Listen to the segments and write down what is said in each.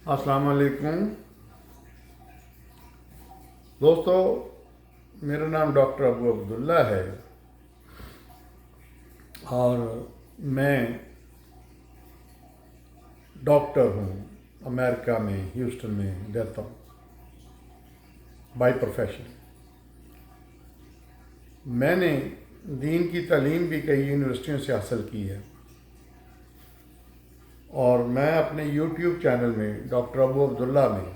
السلام علیکم دوستو، میرا نام ڈاکٹر ابو عبداللہ ہے اور میں ڈاکٹر ہوں۔ امریکہ میں ہیوسٹن میں رہتا ہوں بائی پروفیشن۔ میں نے دین کی تعلیم بھی کئی یونیورسٹیوں سے حاصل کی ہے اور میں اپنے یوٹیوب چینل میں ڈاکٹر ابو عبداللہ میں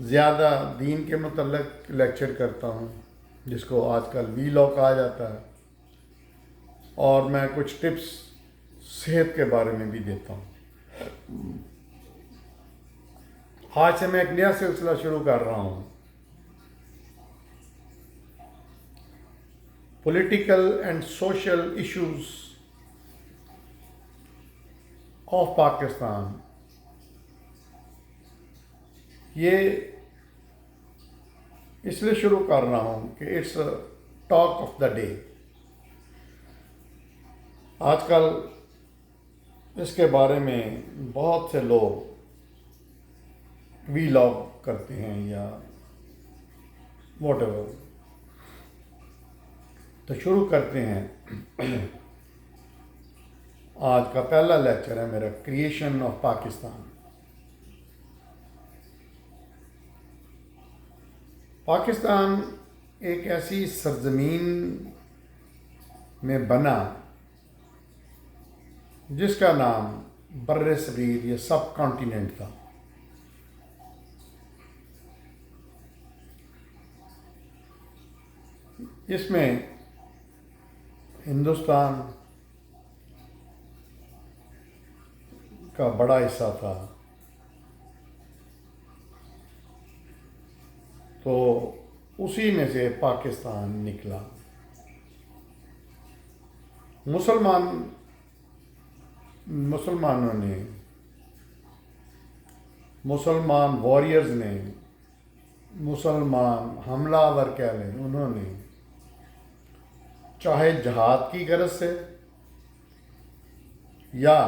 زیادہ دین کے متعلق لیکچر کرتا ہوں، جس کو آج کل وی لاگ کہا جاتا ہے، اور میں کچھ ٹپس صحت کے بارے میں بھی دیتا ہوں۔ آج سے میں ایک نیا سلسلہ شروع کر رہا ہوں، political and social issues of Pakistan. یہ اس لیے شروع کر رہا ہوں کہ it's talk of the day. آج کل اس کے بارے میں بہت سے لوگ وی لاگ کرتے ہیں یا واٹ ایور، تو شروع کرتے ہیں۔ آج کا پہلا لیکچر ہے میرا کریشن آف پاکستان۔ پاکستان ایک ایسی سرزمین میں بنا جس کا نام بر صغیر یا سب کانٹیننٹ تھا۔ اس میں ہندوستان کا بڑا حصہ تھا، تو اسی میں سے پاکستان نکلا۔ مسلمانوں نے، مسلمان واریئرز نے، مسلمان حملہ آور کہہ لیں، انہوں نے چاہے جہاد کی غرض سے یا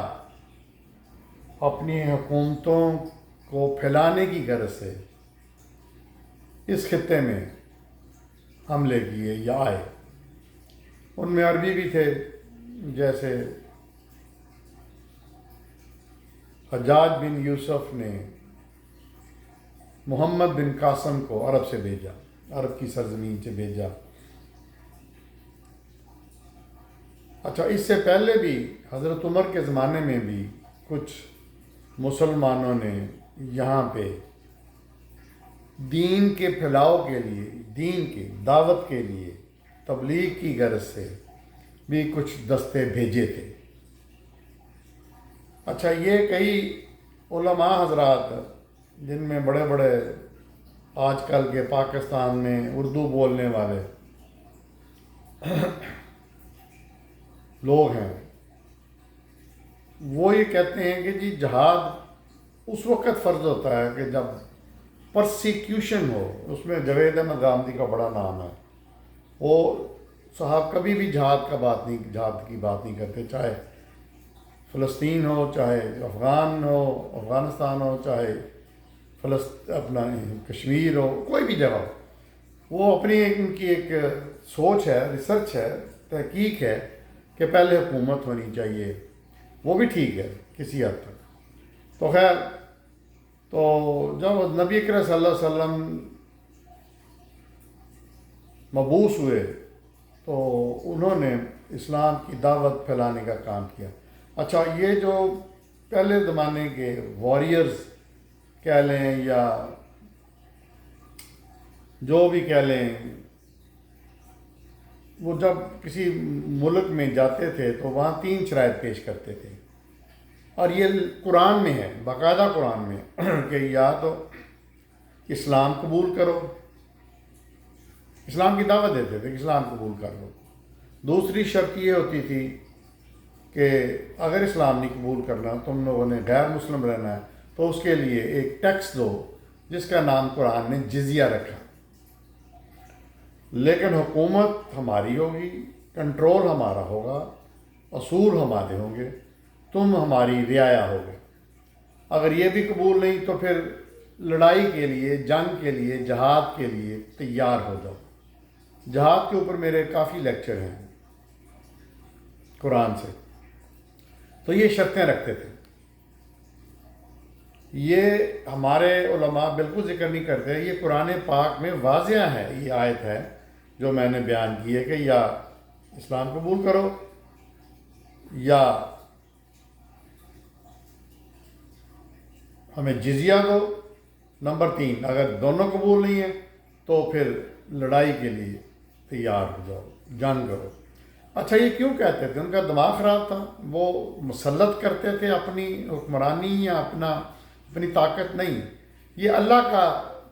اپنی حکومتوں کو پھیلانے کی غرض سے اس خطے میں حملے کیے یا آئے۔ ان میں عربی بھی تھے، جیسے حجاج بن یوسف نے محمد بن قاسم کو عرب سے بھیجا، عرب کی سرزمین سے بھیجا۔ اچھا، اس سے پہلے بھی حضرت عمر کے زمانے میں بھی کچھ مسلمانوں نے یہاں پہ دین کے پھیلاؤ کے لیے، دین کی دعوت کے لیے، تبلیغ کی غرض سے بھی کچھ دستے بھیجے تھے۔ اچھا، یہ کئی علماء حضرات جن میں بڑے بڑے آج کل کے پاکستان میں اردو بولنے والے لوگ ہیں، وہ یہ کہتے ہیں کہ جی جہاد اس وقت فرض ہوتا ہے کہ جب پرسیکیوشن ہو۔ اس میں جاوید احمد غامدی کا بڑا نام ہے۔ وہ صاحب کبھی بھی جہاد کی بات نہیں کرتے، چاہے فلسطین ہو، چاہے افغانستان ہو، چاہے اپنا کشمیر ہو، کوئی بھی جگہ ہو۔ وہ اپنی ان کی ایک سوچ ہے، ریسرچ ہے، تحقیق ہے کہ پہلے حکومت ہونی چاہیے۔ وہ بھی ٹھیک ہے کسی حد تک۔ تو خیر، تو جب نبی اکرم صلی اللہ علیہ وسلم مبعوث ہوئے تو انہوں نے اسلام کی دعوت پھیلانے کا کام کیا۔ اچھا، یہ جو پہلے زمانے کے واریئرز کہہ لیں یا جو بھی کہہ لیں، وہ جب کسی ملک میں جاتے تھے تو وہاں 3 شرائط پیش کرتے تھے، اور یہ قرآن میں ہے، باقاعدہ قرآن میں، کہ یا تو اسلام قبول کرو، اسلام کی دعوت دیتے تھے کہ اسلام قبول کر لو۔ دوسری شرط یہ ہوتی تھی کہ اگر اسلام نہیں قبول کرنا، تم لوگوں نے غیر مسلم رہنا ہے، تو اس کے لیے ایک ٹیکس دو جس کا نام قرآن نے جزیہ رکھا۔ لیکن حکومت ہماری ہوگی، کنٹرول ہمارا ہوگا، اصول ہمارے ہوں گے، تم ہماری رعایا ہوگے۔ اگر یہ بھی قبول نہیں تو پھر لڑائی کے لیے، جنگ کے لیے، جہاد کے لیے تیار ہو جاؤ۔ جہاد کے اوپر میرے کافی لیکچر ہیں قرآن سے، تو یہ شرطیں رکھتے تھے۔ یہ ہمارے علماء بالکل ذکر نہیں کرتے، یہ قرآن پاک میں واضح ہے، یہ آیت ہے جو میں نے بیان کی ہے کہ یا اسلام قبول کرو یا ہمیں جزیہ دو۔ نمبر 3، اگر دونوں قبول نہیں ہیں تو پھر لڑائی کے لیے تیار ہو جاؤ، جنگ کرو۔ اچھا، یہ کیوں کہتے تھے؟ ان کا دماغ خراب تھا، وہ مسلط کرتے تھے اپنی حکمرانی یا اپنی طاقت نہیں، یہ اللہ کا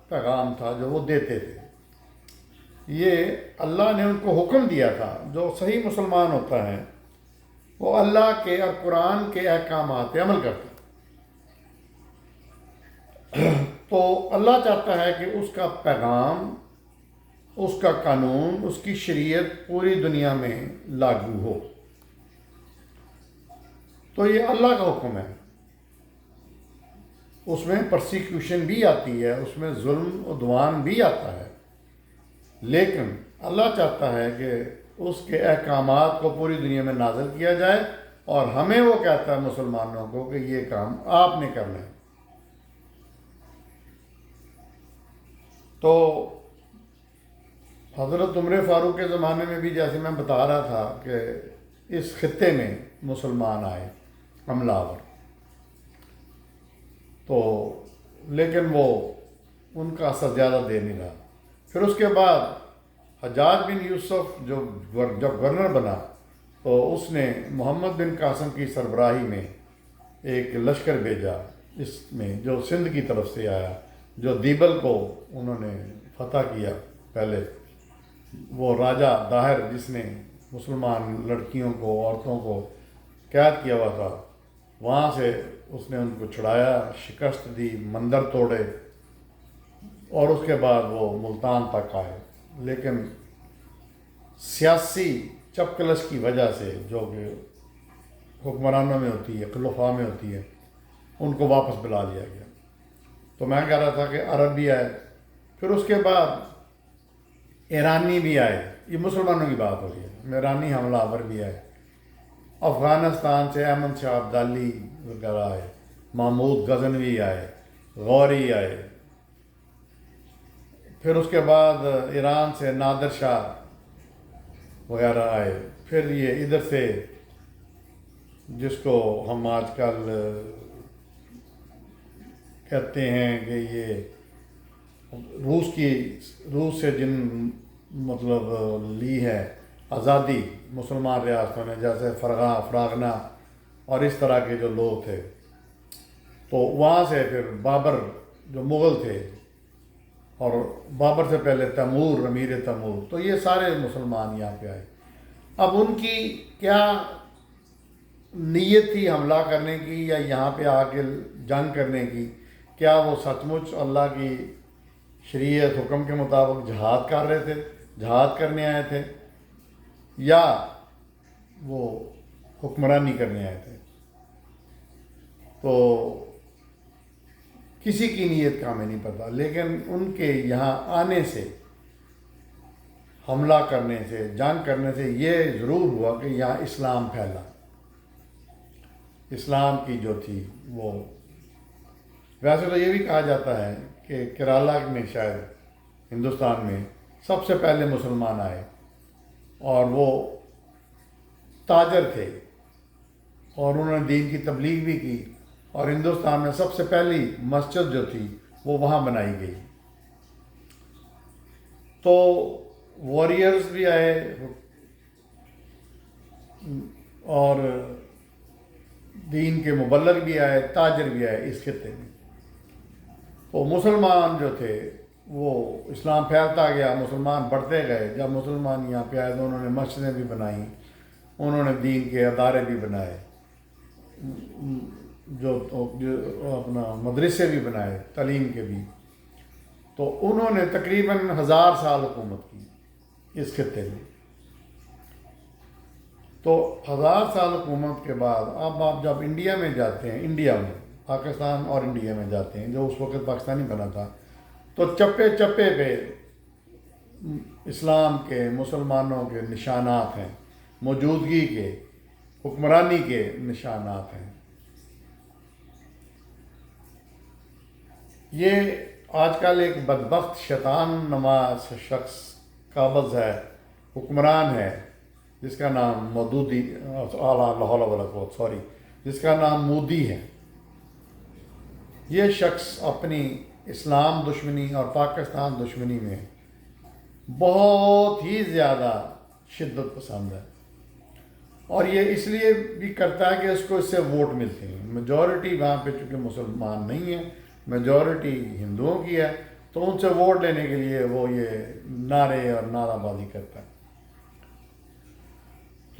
پیغام تھا جو وہ دیتے تھے۔ یہ اللہ نے ان کو حکم دیا تھا۔ جو صحیح مسلمان ہوتا ہے وہ اللہ کے اور قرآن کے احکامات پہ عمل کرتا ہے۔ تو اللہ چاہتا ہے کہ اس کا پیغام، اس کا قانون، اس کی شریعت پوری دنیا میں لاگو ہو۔ تو یہ اللہ کا حکم ہے، اس میں پرسیکیوشن بھی آتی ہے، اس میں ظلم عدوان بھی آتا ہے، لیکن اللہ چاہتا ہے کہ اس کے احکامات کو پوری دنیا میں نازل کیا جائے، اور ہمیں وہ کہتا ہے مسلمانوں کو کہ یہ کام آپ نے کرنا ہے۔ تو حضرت عمر فاروق کے زمانے میں بھی، جیسے میں بتا رہا تھا، کہ اس خطے میں مسلمان آئے حملہ آور، تو لیکن وہ ان کا اثر زیادہ دیر نہیں رہا۔ پھر اس کے بعد حجاج بن یوسف جب گورنر بنا تو اس نے محمد بن قاسم کی سربراہی میں ایک لشکر بھیجا، اس میں جو سندھ کی طرف سے آیا، جو دیبل کو انہوں نے فتح کیا پہلے، وہ راجہ داہر جس نے مسلمان لڑکیوں کو، عورتوں کو قید کیا ہوا تھا، وہاں سے اس نے ان کو چھڑایا، شکست دی، مندر توڑے، اور اس کے بعد وہ ملتان تک آئے۔ لیکن سیاسی چپکلش کی وجہ سے، جو کہ حکمرانوں میں ہوتی ہے، خلفاء میں ہوتی ہے، ان کو واپس بلا لیا گیا۔ تو میں کہہ رہا تھا کہ عرب بھی آئے، پھر اس کے بعد ایرانی بھی آئے، یہ مسلمانوں کی بات ہو رہی ہے، ایرانی حملہ آور بھی آئے، افغانستان سے احمد شاہ ابدالی وغیرہ آئے، محمود غزنوی آئے، غوری آئے، پھر اس کے بعد ایران سے نادر شاہ وغیرہ آئے، پھر یہ ادھر سے جس کو ہم آج کل کہتے ہیں کہ یہ روس سے جن مطلب لی ہے آزادی مسلمان ریاستوں نے، جیسے فراغنا اور اس طرح کے جو لوگ تھے، تو وہاں سے پھر بابر جو مغل تھے، اور بابر سے پہلے تیمور، امیر تیمور، تو یہ سارے مسلمان یہاں پہ آئے۔ اب ان کی کیا نیت تھی حملہ کرنے کی یا یہاں پہ آ کے جنگ کرنے کی؟ کیا وہ سچ مچ اللہ کی شریعت حکم کے مطابق جہاد کر رہے تھے، جہاد کرنے آئے تھے، یا وہ حکمرانی کرنے آئے تھے؟ تو کسی کی نیت کا ہمیں نہیں پتہ، لیکن ان کے یہاں آنے سے، حملہ کرنے سے، جنگ کرنے سے یہ ضرور ہوا کہ یہاں اسلام پھیلا۔ اسلام کی جو تھی وہ، ویسے تو یہ بھی کہا جاتا ہے کہ کیرالا میں شاید ہندوستان میں سب سے پہلے مسلمان آئے، اور وہ تاجر تھے، اور انہوں نے دین کی تبلیغ بھی کی، اور ہندوستان میں سب سے پہلی مسجد جو تھی وہ وہاں بنائی گئی۔ تو واریئرز بھی آئے اور دین کے مبلغ بھی آئے، تاجر بھی آئے اس خطے میں۔ تو مسلمان جو تھے وہ اسلام پھیلتا گیا، مسلمان بڑھتے گئے۔ جب مسلمان یہاں پہ آئے تو انہوں نے مسجدیں بھی بنائیں، انہوں نے دین کے ادارے بھی بنائے، جو اپنا مدرسے بھی بنائے تعلیم کے بھی۔ تو انہوں نے تقریباً 1000 سال حکومت کی اس خطے میں۔ تو 1000 سال حکومت کے بعد اب آپ جب انڈیا میں جاتے ہیں، انڈیا میں پاکستان اور انڈیا میں جاتے ہیں، جو اس وقت پاکستانی بنا تھا، تو چپے چپے پہ اسلام کے، مسلمانوں کے نشانات ہیں، موجودگی کے، حکمرانی کے نشانات ہیں۔ یہ آج کل ایک بدبخت شیطان نما شخص قابض ہے، حکمران ہے، جس کا نام مودودی، جس کا نام مودی ہے۔ یہ شخص اپنی اسلام دشمنی اور پاکستان دشمنی میں بہت ہی زیادہ شدت پسند ہے، اور یہ اس لیے بھی کرتا ہے کہ اس کو اس سے ووٹ ملتے ہیں۔ میجورٹی وہاں پہ چونکہ مسلمان نہیں ہے، میجورٹی ہندوؤں کی ہے، تو ان سے ووٹ لینے کے لیے وہ یہ نعرے اور نعرہ بازی کرتا ہے۔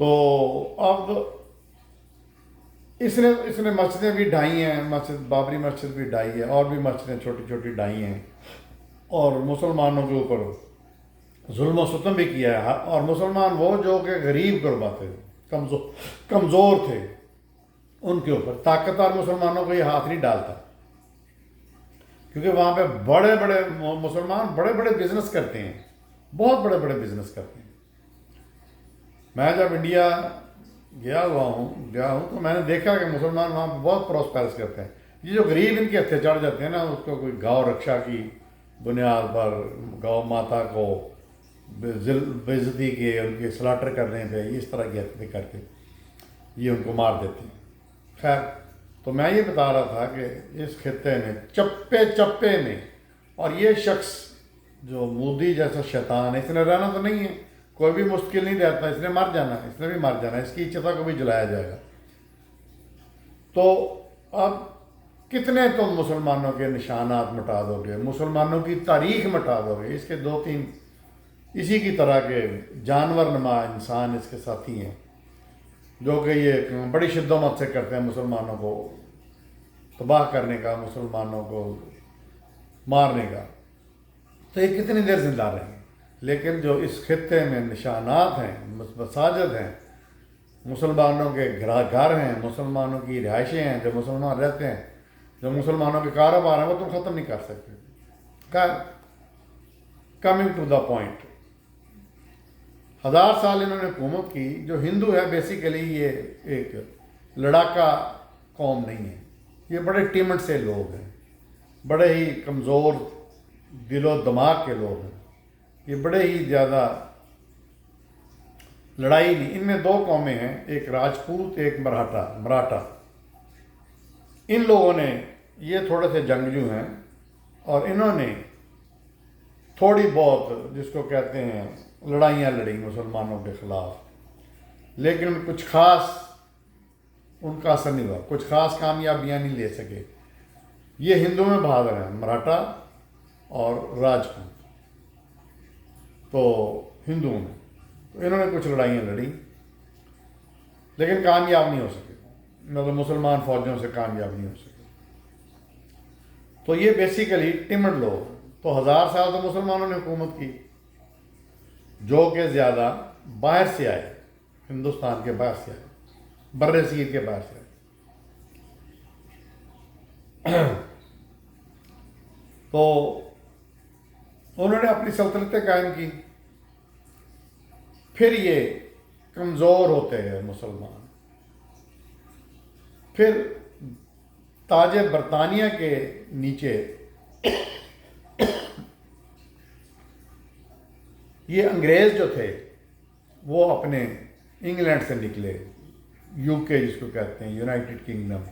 تو اب اس نے مسجدیں بھی ڈھائی ہیں، مسجد بابری مسجد بھی ڈھائی ہے، اور بھی مسجدیں چھوٹی چھوٹی ڈھائی ہیں، اور مسلمانوں کے اوپر ظلم و ستم بھی کیا ہے۔ اور مسلمان وہ جو کہ غریب غربا تھے، کمزور تھے، ان کے اوپر طاقتور مسلمانوں کو یہ ہاتھ نہیں ڈالتا، کیونکہ وہاں پہ بڑے بڑے مسلمان بڑے بڑے بزنس کرتے ہیں، بہت بڑے بڑے بزنس کرتے ہیں۔ میں جب انڈیا گیا ہوں تو میں نے دیکھا کہ مسلمان وہاں پہ بہت پروسپیرس کرتے ہیں۔ یہ جو غریب ان کے ہتھے چڑھ جاتے ہیں نا، اس کو کوئی گاؤں رکشا کی بنیاد پر گاؤں ماتا کو بےعزتی کے، ان کے سلاٹر کرنے پہ، اس طرح کی حرکتیں کر کے یہ ان کو مار دیتے ہیں۔ خیر، تو میں یہ بتا رہا تھا کہ اس خطے میں چپے چپے میں، اور یہ شخص جو مودی جیسا شیطان ہے، اس نے رہنا تو نہیں ہے، کوئی بھی مشکل نہیں رہتا، اس نے مر جانا، اس نے بھی مر جانا، اس کی چتا کو بھی جلایا جائے گا۔ تو اب کتنے تم مسلمانوں کے نشانات مٹا دو گے، مسلمانوں کی تاریخ مٹا دو گے؟ اس کے دو تین اسی کی طرح کے جانور نما انسان اس کے ساتھی ہیں، جو کہ یہ بڑی شدت سے کرتے ہیں مسلمانوں کو تباہ کرنے کا، مسلمانوں کو مارنے کا۔ تو یہ کتنی دیر زندہ رہیں گے؟ لیکن جو اس خطے میں نشانات ہیں، مساجد ہیں، مسلمانوں کے گھر ہیں، مسلمانوں کی رہائشیں ہیں، جو مسلمان رہتے ہیں، جو مسلمانوں کے کاروبار ہیں، وہ تم ختم نہیں کر سکتے۔ کمنگ ٹو دا پوائنٹ، 1000 سال انہوں نے حکومت کی۔ جو ہندو ہے بیسیکلی یہ ایک لڑاکا قوم نہیں ہے، یہ بڑے ٹیمٹ سے لوگ ہیں، بڑے ہی کمزور دل و دماغ کے لوگ ہیں، یہ بڑے ہی زیادہ لڑائی نہیں۔ ان میں دو قومیں ہیں، ایک راجپوت، ایک مراٹھا۔ ان لوگوں نے، یہ تھوڑے سے جنگجو ہیں، اور انہوں نے تھوڑی بہت جس کو کہتے ہیں لڑائیاں لڑی مسلمانوں کے خلاف، لیکن کچھ خاص ان کا اثر نہیں ہوا، کچھ خاص کامیابیاں نہیں لے سکے۔ یہ ہندو میں بہادر ہیں، مراٹھا اور راجپوت، تو ہندوؤں میں تو انہوں نے کچھ لڑائیاں لڑی، لیکن کامیاب نہیں ہو سکے، مطلب مسلمان فوجوں سے کامیاب نہیں ہو سکے۔ تو یہ بیسیکلی ٹمڈ لوگ۔ تو 1000 سال تو مسلمانوں نے حکومت کی، جو کہ زیادہ باہر سے آئے، ہندوستان کے باہر سے آئے، بر صغیر کے باہر سے آئے۔ تو انہوں نے اپنی سلطنتیں قائم کی، پھر یہ کمزور ہوتے ہیں مسلمان، پھر تاج برطانیہ کے نیچے یہ انگریز جو تھے وہ اپنے انگلینڈ سے نکلے، یو کے جس کو کہتے ہیں، یونائٹڈ کنگڈم۔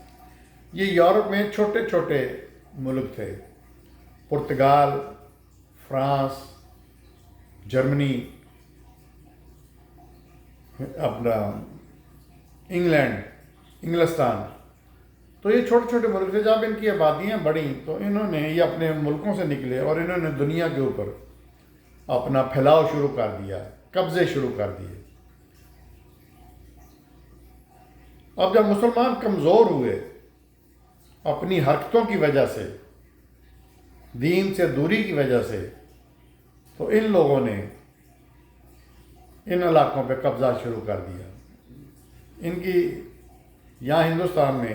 یہ یورپ میں چھوٹے چھوٹے ملک تھے، پرتگال، فرانس، جرمنی، اپنا انگلستان۔ تو یہ چھوٹے چھوٹے ملک تھے۔ جب ان کی آبادیاں بڑھیں تو انہوں نے یہ اپنے ملکوں سے نکلے، اور انہوں نے دنیا کے اوپر اپنا پھیلاؤ شروع کر دیا، قبضے شروع کر دیے۔ اب جب مسلمان کمزور ہوئے اپنی حرکتوں کی وجہ سے، دین سے دوری کی وجہ سے، تو ان لوگوں نے ان علاقوں پہ قبضہ شروع کر دیا۔ ان کی یہاں ہندوستان میں